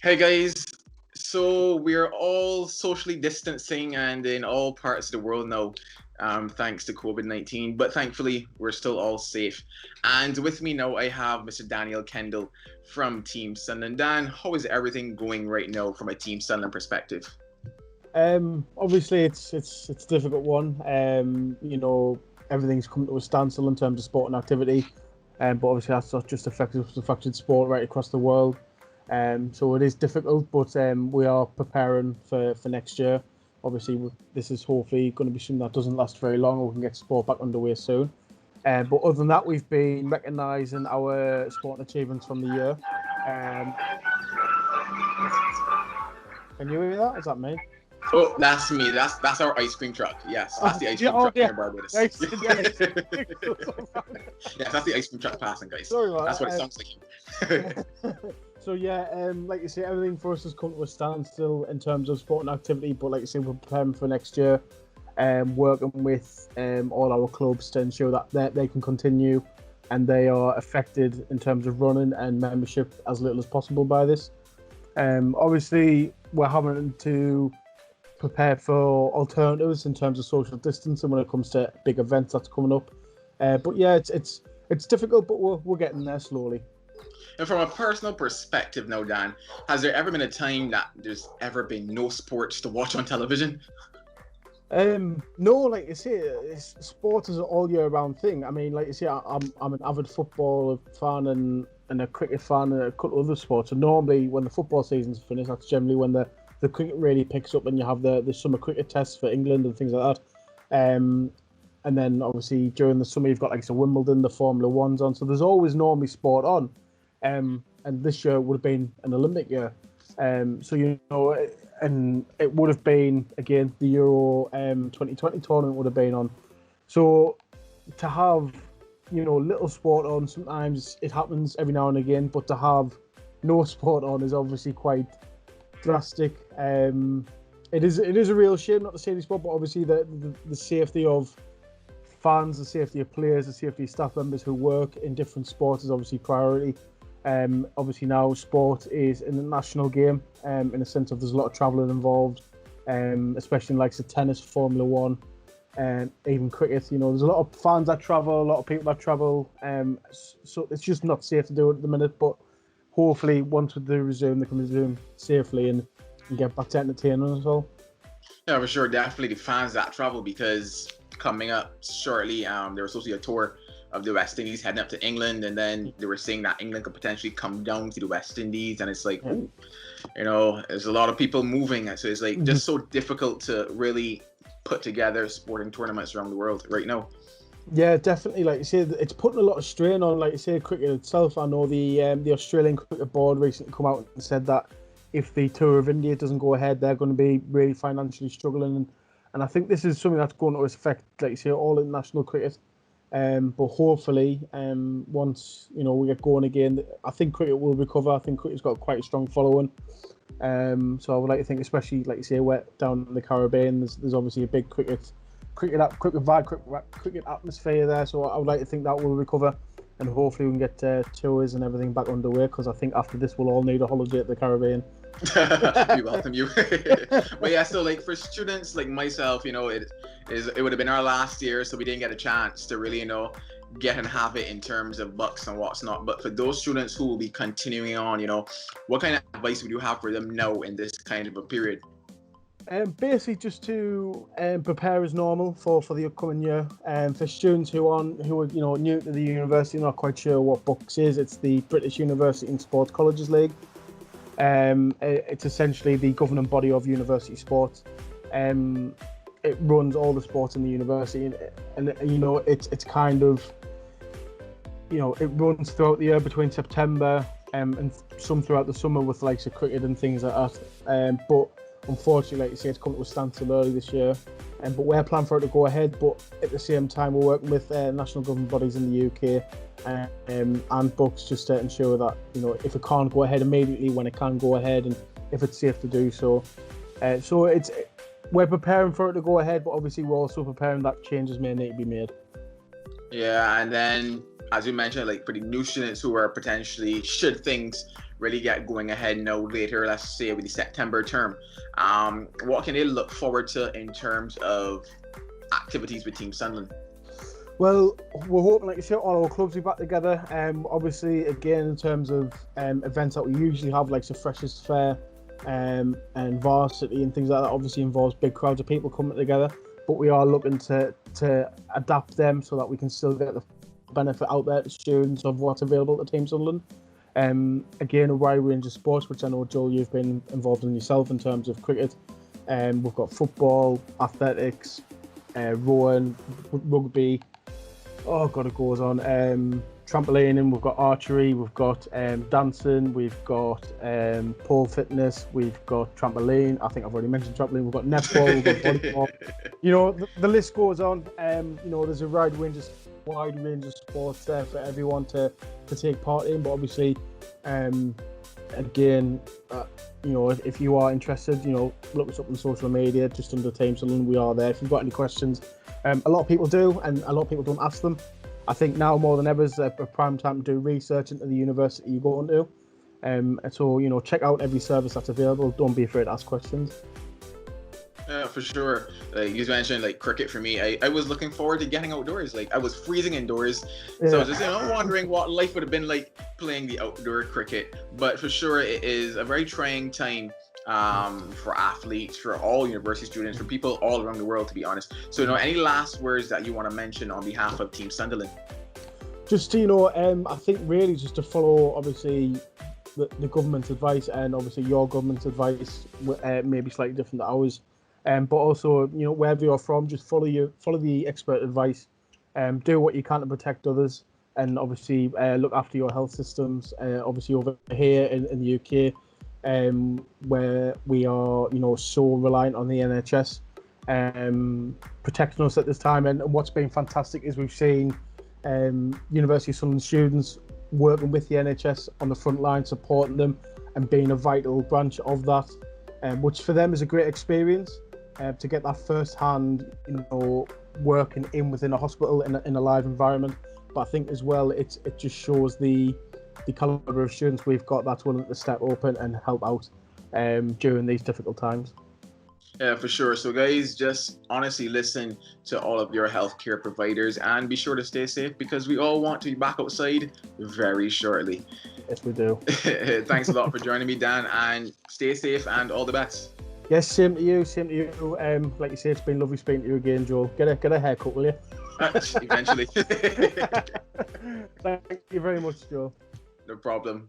Hey guys, so we're all socially distancing and in all parts of the world now, thanks to COVID-19. But thankfully, we're still all safe. And with me now, I have Mr. Daniel Kendal from Team Sunderland. Dan, how is everything going right now from a Team Sunderland perspective? Obviously, it's a difficult one. Everything's come to a standstill in terms of sport and activity, but obviously that's not just affected sport right across the world. So it is difficult, but we are preparing for next year. Obviously, this is hopefully going to be something that doesn't last very long. We can get sport back underway soon. But other than that, we've been recognising our sporting achievements from the year. Um, can you hear that? Is that me? Oh, that's me. That's our ice cream truck. Yes, that's the ice Yeah, cream truck yeah. here in Barbados. Yes, Yes, that's the ice cream truck passing, guys. Sorry about That's what it that. sounds like. So yeah, like you say, everything for us has come to a standstill in terms of sport and activity. But like you say, we're preparing for next year, working with all our clubs to ensure that they can continue, and they are affected in terms of running and membership as little as possible by this. Obviously, we're having to prepare for alternatives in terms of social distancing when it comes to big events that's coming up. But yeah, it's difficult, but we're getting there slowly. And from a personal perspective now, Dan, has there ever been a time that there's ever been no sports to watch on television? No, like you say, sport is an all year round thing. I mean, like you say, I'm an avid football fan and a cricket fan and a couple of other sports. And normally, when the football season's finished, that's generally when the cricket really picks up, and you have the summer cricket tests for England and things like that. And then obviously during the summer, you've got like Wimbledon, the Formula Ones on. So there's always normally sport on. And this year would have been an Olympic year. So and it would have been again the Euro 2020 tournament would have been on. So to have little sport on, sometimes it happens every now and again, but to have no sport on is obviously quite drastic. It is a real shame not to see any sport, but obviously the safety of fans, the safety of players, the safety of staff members who work in different sports is obviously priority. Obviously now sport is an international game, in a sense of there's a lot of travelling involved, especially in likes of tennis, Formula One, and even cricket. There's a lot of fans that travel, a lot of people that travel, so it's just not safe to do it at the minute. But hopefully, once they resume, they can resume safely and get back to entertaining as well. Yeah, for sure, definitely the fans that travel because coming up shortly, there was supposed to be a tour of the West Indies heading up to England, and then they were saying that England could potentially come down to the West Indies, and it's like, ooh, there's a lot of people moving, so it's like just so difficult to really put together sporting tournaments around the world right now. Yeah, definitely. Like you say, it's putting a lot of strain on, like you say, cricket itself. I know the Australian Cricket Board recently come out and said that if the Tour of India doesn't go ahead, they're going to be really financially struggling. And I think this is something that's going to affect, like you say, all international cricket. But hopefully, once we get going again, I think cricket will recover. I think cricket's got quite a strong following. So I would like to think, especially like you say, we're down in the Caribbean, there's obviously a big cricket vibe, cricket atmosphere there. So I would like to think that will recover, and hopefully we can get tours and everything back underway. Because I think after this, we'll all need a holiday at the Caribbean. We welcome you. But yeah, so like for students like myself, it would have been our last year, so we didn't get a chance to really get and have it in terms of bucks and what's not. But for those students who will be continuing on, what kind of advice would you have for them now in this kind of a period? Basically, just to prepare as normal for the upcoming year. For students who are new to the university, not quite sure what BUCS is. It's the British University and Sports Colleges League. It's essentially the governing body of university sports. It runs all the sports in the university, and it's kind of it runs throughout the year between September and some throughout the summer with likes of cricket and things like that. But unfortunately, like you say, it's come to a standstill early this year. But we're planning for it to go ahead. But at the same time, we're working with national government bodies in the UK and BUCS just to ensure that if it can't go ahead immediately, when it can go ahead, and if it's safe to do so. So we're preparing for it to go ahead, but obviously we're also preparing that changes may need to be made. Yeah, and then as you mentioned, like for the new students who are potentially, should things really get going ahead now later, let's say with the September term, what can they look forward to in terms of activities with Team Sunderland? Well, we're hoping, like you said, all our clubs will be back together. Obviously, again, in terms of events that we usually have, like the Freshers Fair and Varsity and things like that, obviously involves big crowds of people coming together. But we are looking to adapt them so that we can still get the benefit out there to students of what's available to Team Sunderland. Again, a wide range of sports, which I know, Joel, you've been involved in yourself in terms of cricket. We've got football, athletics, rowing, rugby. Oh God, it goes on. Trampolining, we've got archery, we've got dancing, we've got pole fitness, we've got trampoline. I think I've already mentioned trampoline. We've got netball, we've got volleyball. You know, the list goes on. You know, there's a wide range of sports there for everyone to take part in. But obviously, again, you know, if you are interested, you know, look us up on social media, just under Team Sunderland. We are there. If you've got any questions, a lot of people do, and a lot of people don't ask them. I think now more than ever is a prime time to do research into the university you're going to. And so, you know, check out every service that's available. Don't be afraid to ask questions. For sure. Like you mentioned, like cricket for me, I was looking forward to getting outdoors. Like I was freezing indoors, so I was just, you know, wondering what life would have been like playing the outdoor cricket. But for sure, it is a very trying time for athletes, for all university students, for people all around the world, to be honest. So, you know, any last words that you want to mention on behalf of Team Sunderland? Just to, you know, I think really just to follow, obviously, the government's advice, and obviously your government's advice may be slightly different to ours. But also, you know, wherever you're from, just follow the expert advice. Do what you can to protect others, and obviously look after your health systems. Obviously over here in the UK, where we are, you know, so reliant on the NHS protecting us at this time. And what's been fantastic is we've seen University of Sunderland students working with the NHS on the front line, supporting them and being a vital branch of that, which for them is a great experience to get that first-hand, you know, working within a hospital in a live environment. But I think as well, it just shows the caliber of students we've got that's willing to step up and help out during these difficult times. Yeah, for sure. So guys, just honestly listen to all of your healthcare providers and be sure to stay safe, because we all want to be back outside very shortly. Yes, we do. Thanks a lot for joining me, Dan, and stay safe and all the best. Yes, same to you. Like you say, it's been lovely speaking to you again, Joel. Get a haircut, will you? Eventually. Thank you very much, Joel. No problem.